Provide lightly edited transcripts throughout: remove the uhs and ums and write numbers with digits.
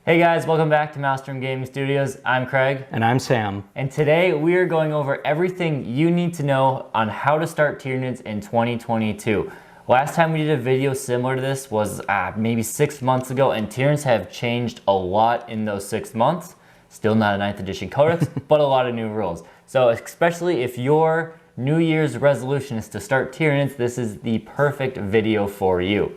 Hey guys, welcome back to Maelstrom Gaming Studios. I'm Craig. And I'm Sam. And today we are going over everything you need to know on how to start Tyranids in 2022. Last time we did a video similar to this was maybe 6 months ago, and Tyranids have changed a lot in those 6 months. Still not a 9th edition codex, but a lot of new rules. So especially if your New Year's resolution is to start Tyranids, this is the perfect video for you.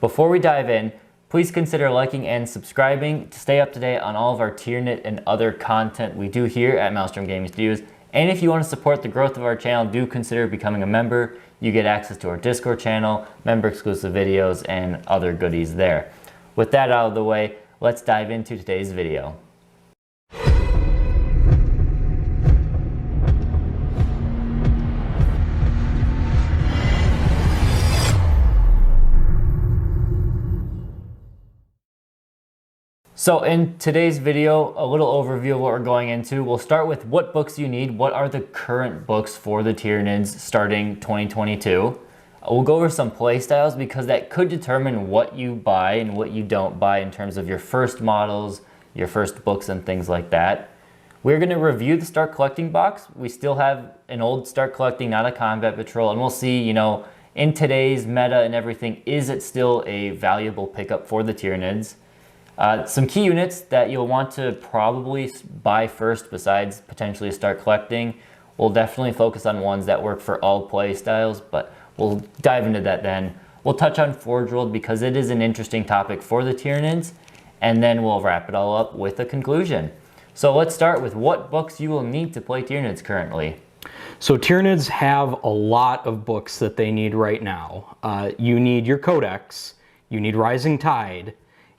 Before we dive in, please consider liking and subscribing to stay up to date on all of our Tyranid and other content we do here at Maelstrom Gaming Studios. And if you want to support the growth of our channel, do consider becoming a member. You get access to our Discord channel, member exclusive videos, and other goodies there. With that out of the way, let's dive into today's video. So in today's video, a little overview of what we're going into. We'll start with what books you need. What are the current books for the Tyranids starting 2022? We'll go over some playstyles because that could determine what you buy and what you don't buy in terms of your first models, your first books and things like that. We're going to review the Start Collecting box. We still have an old Start Collecting, not a Combat Patrol, and we'll see, in today's meta and everything, is it still a valuable pickup for the Tyranids? Some key units that you'll want to probably buy first besides potentially Start Collecting. We'll definitely focus on ones that work for all play styles, but we'll dive into that then. We'll touch on Forge World because it is an interesting topic for the Tyranids, and then we'll wrap it all up with a conclusion. So let's start with what books you will need to play Tyranids currently. So Tyranids have a lot of books that they need right now. You need your Codex, you need Rising Tide,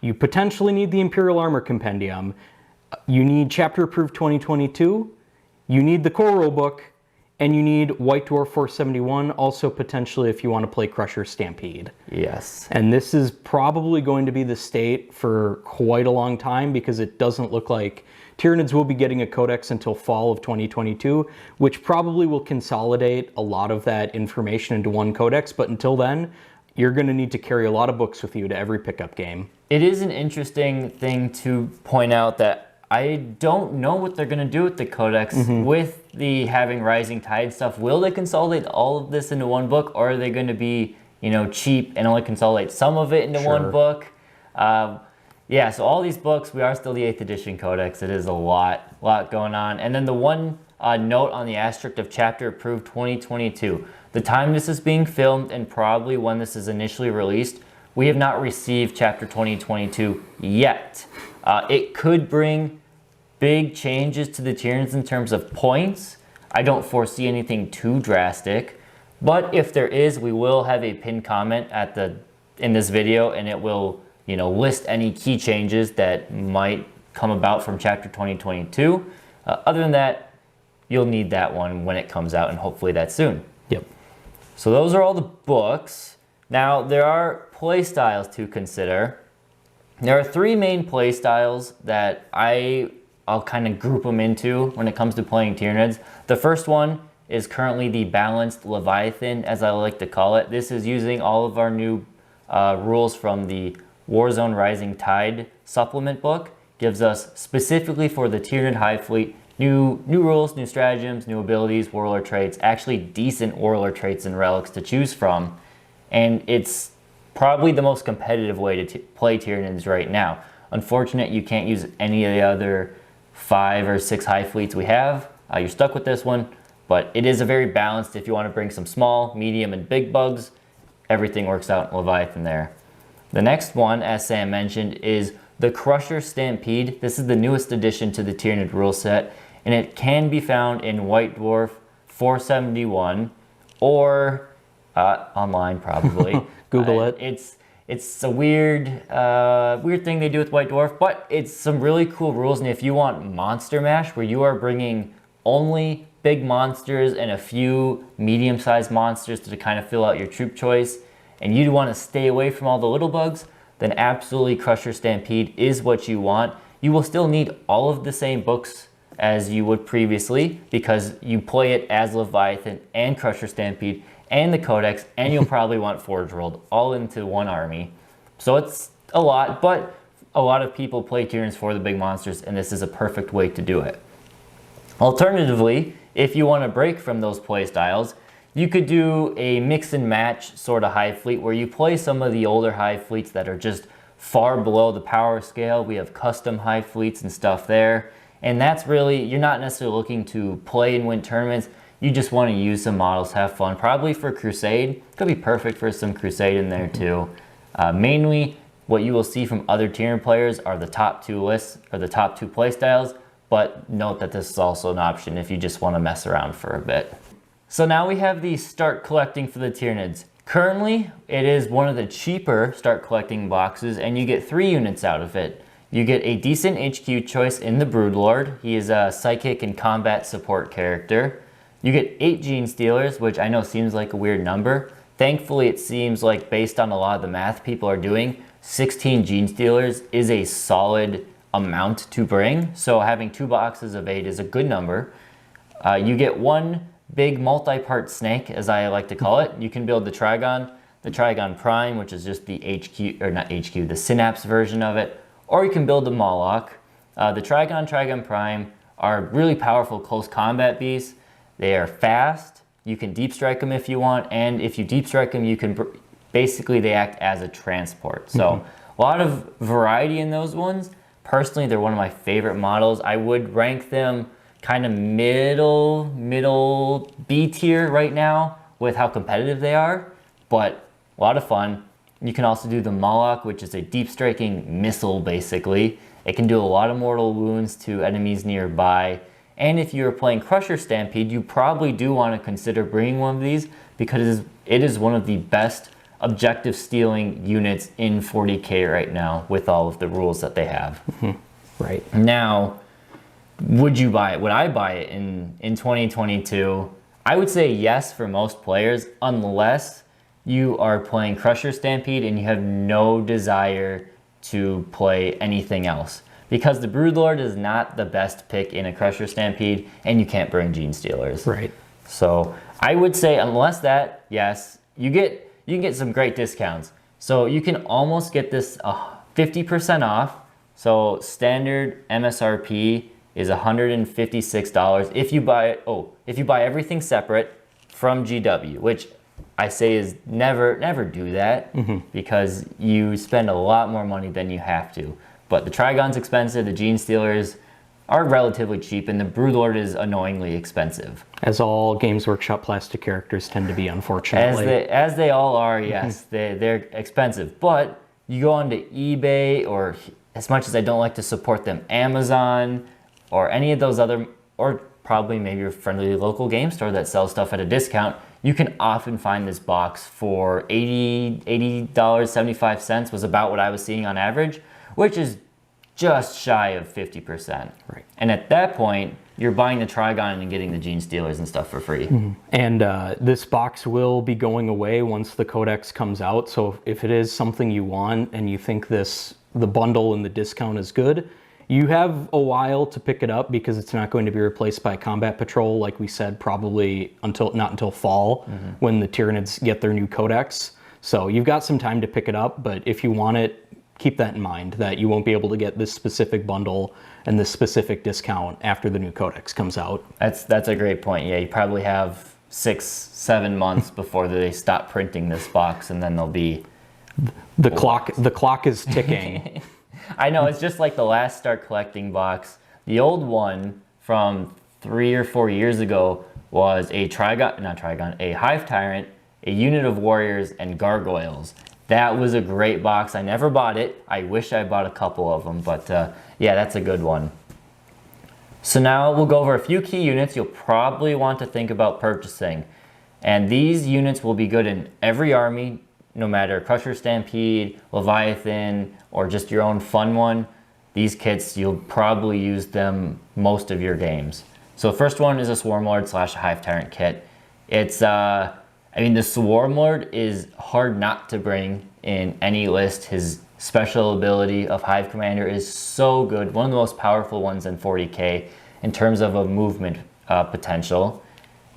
you potentially need the Imperial Armor Compendium, you need Chapter Approved 2022, you need the Core Rulebook, and you need White Dwarf 471, also potentially if you want to play Crusher Stampede. Yes. And this is probably going to be the state for quite a long time because it doesn't look like Tyranids will be getting a Codex until fall of 2022, which probably will consolidate a lot of that information into one Codex, but until then, you're going to need to carry a lot of books with you to every pickup game. It is an interesting thing to point out that I don't know what they're going to do with the Codex with the having Rising Tide stuff. Will they consolidate all of this into one book, or are they going to be, cheap and only consolidate some of it into one book? Yeah, so all these books, we are still the 8th edition Codex. It is a lot going on. And then the one note on the asterisk of Chapter Approved 2022. The time this is being filmed and probably when this is initially released, we have not received Chapter 2022 yet. It could bring big changes to the Tyranids in terms of points. I don't foresee anything too drastic, but if there is, we will have a pinned comment in this video, and it will list any key changes that might come about from Chapter 2022. Other than that, you'll need that one when it comes out, and hopefully that's soon. Yep. So those are all the books. Now, there are play styles to consider. There are 3 main play styles that I'll kind of group them into when it comes to playing Tyranids. The first one is currently the Balanced Leviathan, as I like to call it. This is using all of our new rules from the Warzone Rising Tide supplement book. Gives us, specifically for the Tyranid Hive Fleet, new rules, new stratagems, new abilities, warlord traits, actually decent warlord traits and relics to choose from. And it's probably the most competitive way to play Tyranids right now. Unfortunate you can't use any of the other 5 or 6 Hive Fleets we have. You're stuck with this one, but it is a very balanced. If you want to bring some small, medium, and big bugs, everything works out in Leviathan there. The next one, as Sam mentioned, is the Crusher Stampede. This is the newest addition to the Tyranid rule set, and it can be found in White Dwarf 471 or online probably. Google it. It's a weird thing they do with White Dwarf, but it's some really cool rules. And if you want Monster Mash, where you are bringing only big monsters and a few medium-sized monsters to kind of fill out your troop choice, and you want to stay away from all the little bugs, then absolutely Crusher Stampede is what you want. You will still need all of the same books as you would previously because you play it as Leviathan and Crusher Stampede and the Codex, and you'll probably want Forge World all into one army. So it's a lot, but a lot of people play Tyranids for the big monsters, and this is a perfect way to do it. Alternatively, if you want to break from those play styles, you could do a mix and match sort of hive fleet where you play some of the older hive fleets that are just far below the power scale. We have custom hive fleets and stuff there. And that's really, you're not necessarily looking to play and win tournaments. You just want to use some models, have fun. Probably for Crusade. Could be perfect for some Crusade in there too. Mainly, what you will see from other Tyranid players are the top 2 lists or the top 2 playstyles. But note that this is also an option if you just want to mess around for a bit. So now we have the Start Collecting for the Tyranids. Currently, it is one of the cheaper Start Collecting boxes, and you get 3 units out of it. You get a decent HQ choice in the Broodlord. He is a psychic and combat support character. You get 8 Gene Stealers, which I know seems like a weird number. Thankfully, it seems like based on a lot of the math people are doing, 16 Gene Stealers is a solid amount to bring. So having 2 boxes of 8 is a good number. You get 1 big multi-part snake, as I like to call it. You can build the Trigon Prime, which is just the HQ, or not HQ, the Synapse version of it, or you can build the Moloch. The Trigon Prime are really powerful close combat beasts. They are fast. You can deep strike them if you want, and if you deep strike them, you can basically they act as a transport. So a lot of variety in those ones. Personally, they're one of my favorite models. I would rank them kind of middle B tier right now with how competitive they are, but a lot of fun. You can also do the Moloch, which is a deep striking missile basically. It can do a lot of mortal wounds to enemies nearby. And if you're playing Crusher Stampede, you probably do want to consider bringing one of these because it is one of the best objective stealing units in 40K right now with all of the rules that they have. Right. Now, would you buy it? Would I buy it in 2022? I would say yes for most players, unless you are playing Crusher Stampede and you have no desire to play anything else. Because the Broodlord is not the best pick in a Crusher Stampede, and you can't bring Gene Stealers. Right. So I would say unless that, yes, you can get some great discounts. So you can almost get this 50% off. So standard MSRP is $156 if you buy everything separate from GW, which I say is never do that because you spend a lot more money than you have to. But the Trigon's expensive, the Gene Stealers are relatively cheap, and the Broodlord is annoyingly expensive. As all Games Workshop plastic characters tend to be, unfortunately. As they all are, yes, they're expensive. But you go onto eBay, or as much as I don't like to support them, Amazon, or any of those other, or probably maybe your friendly local game store that sells stuff at a discount, you can often find this box for $80.75 was about what I was seeing on average, which is just shy of 50%. Right. And at that point, you're buying the Trigon and getting the Gene Stealers and stuff for free. And this box will be going away once the Codex comes out. So if it is something you want and you think the bundle and the discount is good, you have a while to pick it up because it's not going to be replaced by Combat Patrol, like we said, probably not until fall when the Tyranids get their new Codex. So you've got some time to pick it up, but if you want it, keep that in mind, that you won't be able to get this specific bundle and this specific discount after the new Codex comes out. That's a great point. Yeah, you probably have 6-7 months before they stop printing this box, and then they'll be... The clock is ticking. I know, it's just like the last Start Collecting box. The old one from 3 or 4 years ago was a a Hive Tyrant, a unit of warriors, and gargoyles. That was a great box. I never bought it. I wish I bought a couple of them, but yeah, that's a good one. So now we'll go over a few key units you'll probably want to think about purchasing. And these units will be good in every army, no matter Crusher Stampede, Leviathan, or just your own fun one. These kits, you'll probably use them most of your games. So the first one is a Swarmlord / Hive Tyrant kit. It's the Swarmlord is hard not to bring in any list. His special ability of Hive Commander is so good. One of the most powerful ones in 40K in terms of a movement potential.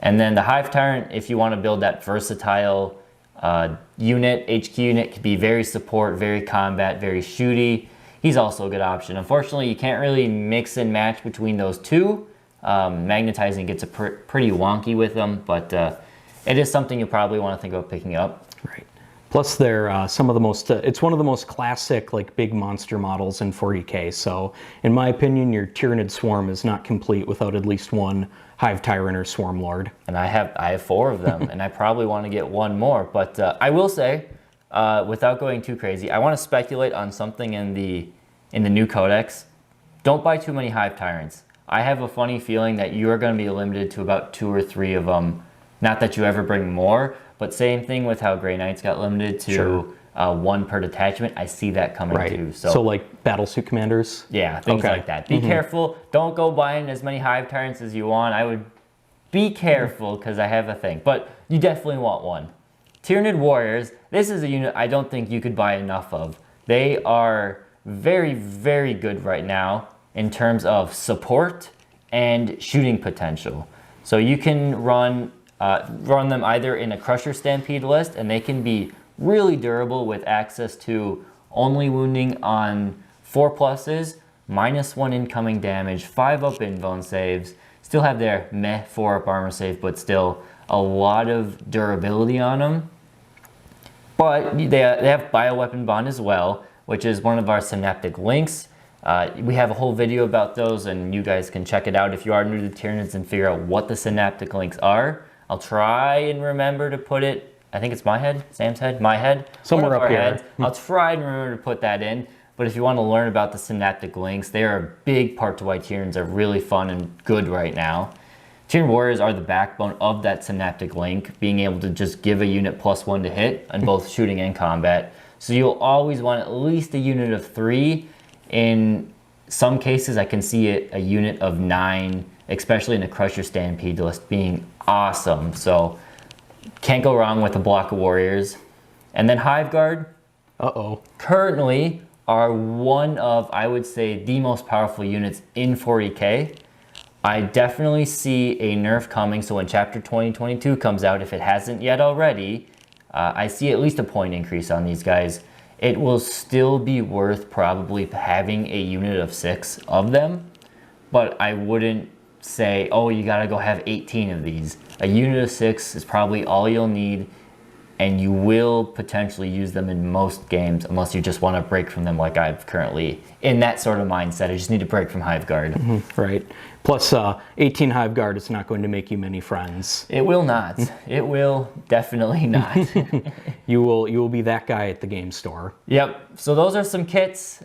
And then the Hive Tyrant, if you want to build that versatile HQ unit, can be very support, very combat, very shooty. he's also a good option. Unfortunately, you can't really mix and match between those two. Magnetizing gets pretty wonky with them, but it is something you'll probably want to think about picking up. Right. Plus, they're some of the most, it's one of the most classic, like, big monster models in 40K. So, in my opinion, your Tyranid Swarm is not complete without at least one Hive Tyrant or Swarm Lord. And I have 4 of them, and I probably want to get one more. But I will say, without going too crazy, I want to speculate on something in the new codex. Don't buy too many Hive Tyrants. I have a funny feeling that you are going to be limited to about 2 or 3 of them. Not that you ever bring more, but same thing with how Grey Knights got limited to 1 per detachment. I see that coming too. So like Battlesuit Commanders? Yeah, things like that. Be careful. Don't go buying as many Hive Tyrants as you want. I would be careful because I have a thing. But you definitely want one. Tyranid Warriors, this is a unit I don't think you could buy enough of. They are very, very good right now in terms of support and shooting potential. So you can run them either in a Crusher Stampede list, and they can be really durable with access to only wounding on 4+, -1 incoming damage, 5 up invuln saves, still have their meh 4 up armor save, but still a lot of durability on them. But they have Bioweapon Bond as well, which is one of our synaptic links. We have a whole video about those, and you guys can check it out if you are new to the Tyranids and figure out what the synaptic links are. I'll try and remember to put it, I think it's my head, Sam's head, my head. Somewhere up here. Heads. I'll try and remember to put that in. But if you want to learn about the synaptic links, they are a big part to why Tyranids are really fun and good right now. Tyranid Warriors are the backbone of that synaptic link, being able to just give a unit +1 to hit on both shooting and combat. So you'll always want at least a unit of 3. In some cases, I can see a unit of 9, especially in a Crusher Stampede list, being awesome. So can't go wrong with a block of Warriors. And then Hive Guard, currently are one of, I would say, the most powerful units in 40K. I definitely see a nerf coming, so when Chapter 2022 comes out, if it hasn't yet already, I see at least a point increase on these guys. It will still be worth probably having a unit of 6 of them, but I wouldn't say, oh, you gotta go have 18 of these. A unit of 6 is probably all you'll need, and you will potentially use them in most games unless you just want to break from them like I'm currently in that sort of mindset. I just need to break from Hive Guard. Right. Plus, 18 Hive Guard is not going to make you many friends. It will not. It will definitely not. You will be that guy at the game store. Yep. So those are some kits.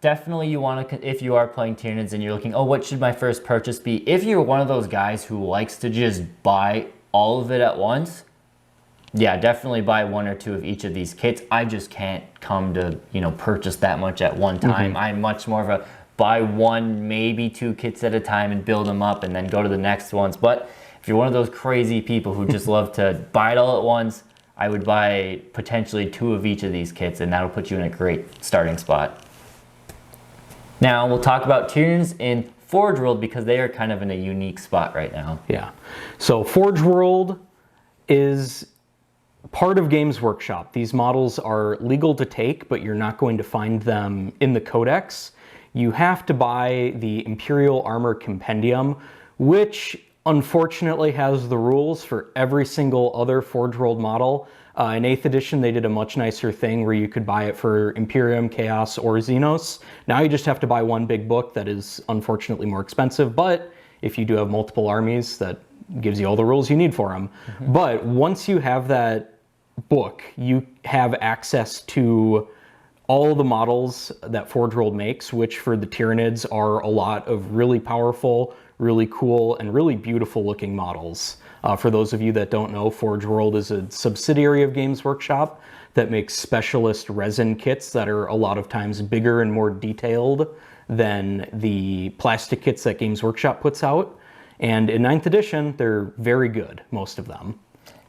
Definitely you want to, if you are playing Tyranids and you're looking, oh, what should my first purchase be? If you're one of those guys who likes to just buy all of it at once, yeah, definitely buy 1 or 2 of each of these kits. I just can't come to, purchase that much at one time. I'm much more of a buy 1, maybe 2 kits at a time and build them up and then go to the next ones. But if you're one of those crazy people who just love to buy it all at once, I would buy potentially 2 of each of these kits, and that'll put you in a great starting spot. Now we'll talk about Tyranids in Forge World because they are kind of in a unique spot right now. Yeah. So Forge World is part of Games Workshop. These models are legal to take, but you're not going to find them in the Codex. You have to buy the Imperial Armor Compendium, which unfortunately has the rules for every single other Forge World model. In 8th edition, they did a much nicer thing where you could buy it for Imperium, Chaos, or Xenos. Now you just have to buy one big book that is unfortunately more expensive, but if you do have multiple armies, that gives you all the rules you need for them. But once you have that book, you have access to all the models that Forge World makes, which for the Tyranids are a lot of really powerful, really cool, and really beautiful looking models. For those of you that don't know, Forge World is a subsidiary of Games Workshop that makes specialist resin kits that are a lot of times bigger and more detailed than the plastic kits that Games Workshop puts out. And in 9th edition, they're very good, most of them.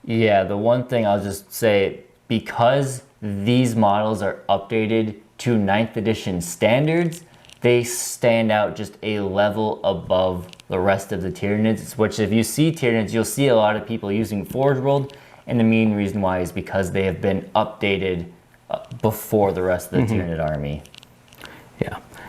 Yeah, the one thing I'll just say, because these models are updated to 9th edition standards, they stand out just a level above the rest of the Tyranids, which if you see Tyranids, you'll see a lot of people using Forge World, and the main reason why is because they have been updated before the rest of the Tyranid army.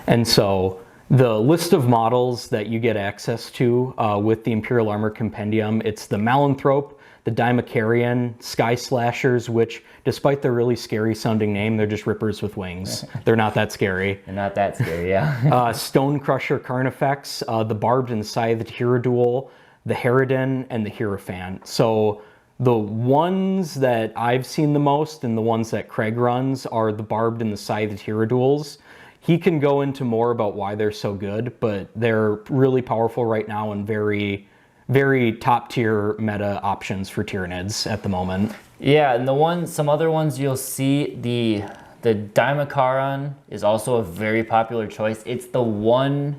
And so the list of models that you get access to with the Imperial Armor Compendium, it's the Malanthrope, the Dimacarian, Sky Slashers, which, despite their really scary sounding name, they're just rippers with wings. They're not that scary. They're not that scary, yeah. Stone Crusher Carnifex, the Barbed and Scythed Hierodule, the Harridan, and the Hierophant. So the ones that I've seen the most and the ones that Craig runs are the Barbed and the Scythed Hierodules. He can go into more about why they're so good, but they're really powerful right now and very, very top tier meta options for Tyranids at the moment. Yeah, and some other ones you'll see, the Dimacarian is also a very popular choice. It's the one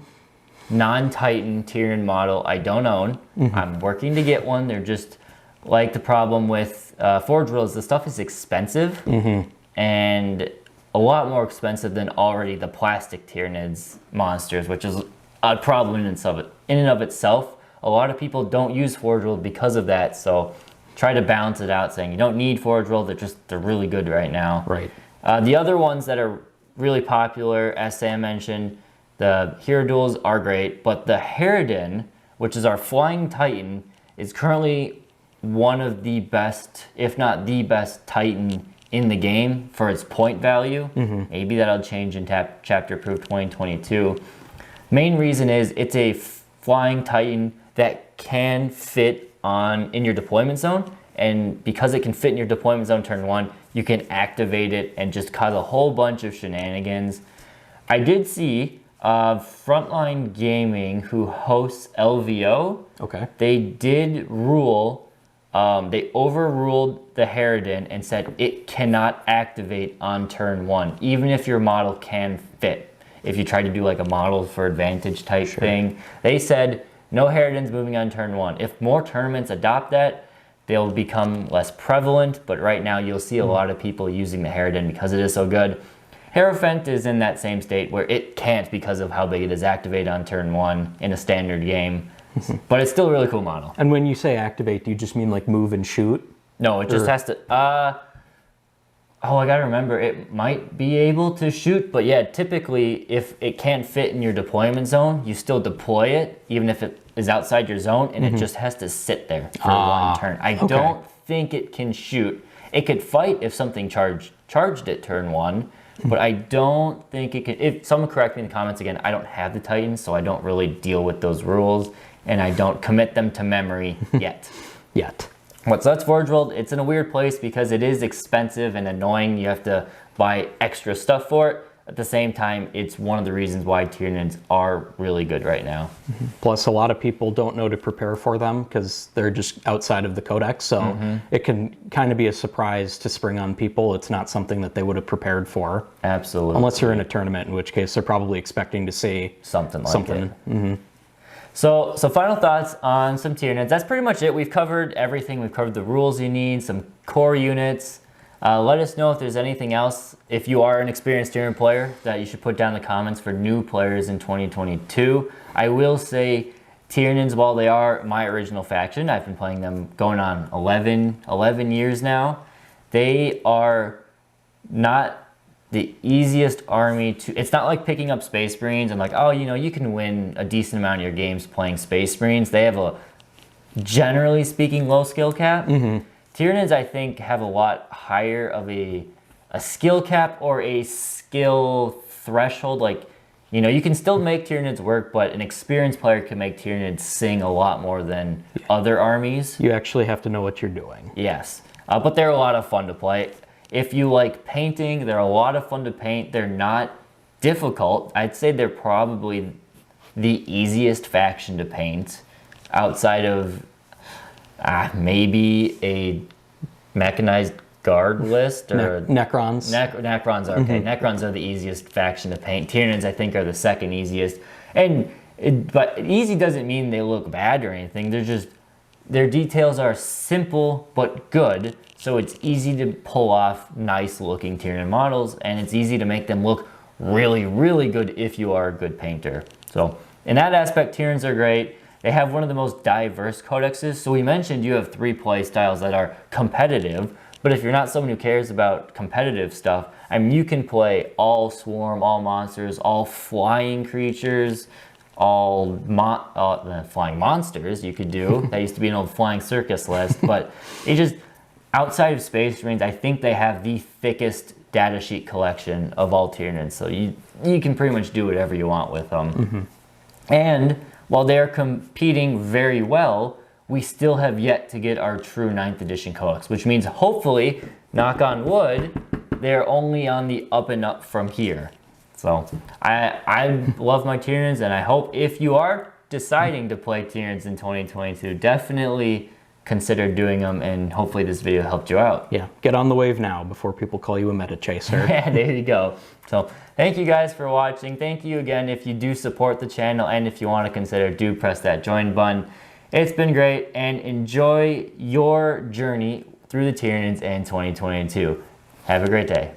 non-Titan Tyranid model I don't own. I'm working to get one. They're just like the problem with Forge Worlds. The stuff is expensive and a lot more expensive than already the plastic Tyranids monsters, which is a problem in and of itself. A lot of people don't use Forge World because of that, so try to balance it out, saying you don't need Forge World, they're really good right now. Right. The other ones that are really popular, as Sam mentioned, the Hierodules are great, but the Harridan, which is our Flying Titan, is currently one of the best, if not the best, Titan in the game for its point value. Maybe that'll change in Chapter Approved 2022. Main reason is it's a Flying Titan that can fit in your deployment zone, and because it can fit in your deployment zone turn 1, you can activate it and just cause a whole bunch of shenanigans. I did see Frontline Gaming, who hosts LVO, they did rule, they overruled the Harridan and said it cannot activate on turn 1, even if your model can fit. If you try to do like a model for advantage type thing, they said no Harridans moving on turn 1. If more tournaments adopt that, they'll become less prevalent, but right now you'll see a lot of people using the Harridan because it is so good. Hierophant is in that same state where it can't because of how big it is activate on turn 1 in a standard game. But it's still a really cool model. And when you say activate, do you just mean like move and shoot? No, it just has to... I gotta remember, it might be able to shoot, but yeah, typically if it can't fit in your deployment zone, you still deploy it, even if it is outside your zone, and it just has to sit there for one turn. I don't think it can shoot. It could fight if something charged it turn 1, but I don't think it can... If someone correct me in the comments again, I don't have the Titans, so I don't really deal with those rules, and I don't commit them to memory yet. So that's Forge World. It's in a weird place because it is expensive and annoying. You have to buy extra stuff for it. At the same time, it's one of the reasons why Tyranids are really good right now. Plus, a lot of people don't know to prepare for them because they're just outside of the codex, so it can kind of be a surprise to spring on people. It's not something that they would have prepared for. Absolutely. Unless you're in a tournament, in which case they're probably expecting to see something like it. So final thoughts on some Tyranids. That's pretty much it. We've covered everything. We've covered the rules you need, some core units. Let us know if there's anything else, if you are an experienced Tyranid player, that you should put down in the comments for new players in 2022. I will say Tyranids, while they are my original faction, I've been playing them going on 11 years now. They are not the easiest army to... It's not like picking up Space Marines and like, oh, you can win a decent amount of your games playing Space Marines. They have a, generally speaking, low skill cap. Tyranids, I think, have a lot higher of a skill cap or a skill threshold. Like, you can still make Tyranids work, but an experienced player can make Tyranids sing a lot more than other armies. You actually have to know what you're doing. Yes, but they're a lot of fun to play. If you like painting, they're a lot of fun to paint. They're not difficult. I'd say they're probably the easiest faction to paint outside of maybe a mechanized guard list or Necrons. Necrons are okay. Necrons are the easiest faction to paint. Tyranids, I think, are the second easiest. But easy doesn't mean they look bad or anything. They're just, their details are simple but good. So it's easy to pull off nice looking Tyranid models, and it's easy to make them look really, really good if you are a good painter. So in that aspect, Tyranids are great. They have one of the most diverse codexes. So we mentioned you have 3 play styles that are competitive, But if you're not someone who cares about competitive stuff, I mean, you can play all swarm, all monsters, all flying creatures, all flying monsters you could do. That used to be an old flying circus list, but it just, outside of Space Marines, I think they have the thickest datasheet collection of all Tyranids, so you can pretty much do whatever you want with them. And while they're competing very well, we still have yet to get our true 9th edition codex, which means hopefully, knock on wood, they're only on the up and up from here. So I love my Tyranids, and I hope if you are deciding to play Tyranids in 2022, definitely consider doing them, and hopefully this video helped you out. Yeah, get on the wave now before people call you a meta chaser. Yeah, there you go. So thank you guys for watching. Thank you again if you do support the channel, and if you want to consider, do press that join button. It's been great, and enjoy your journey through the Tyranids in 2022. Have a great day.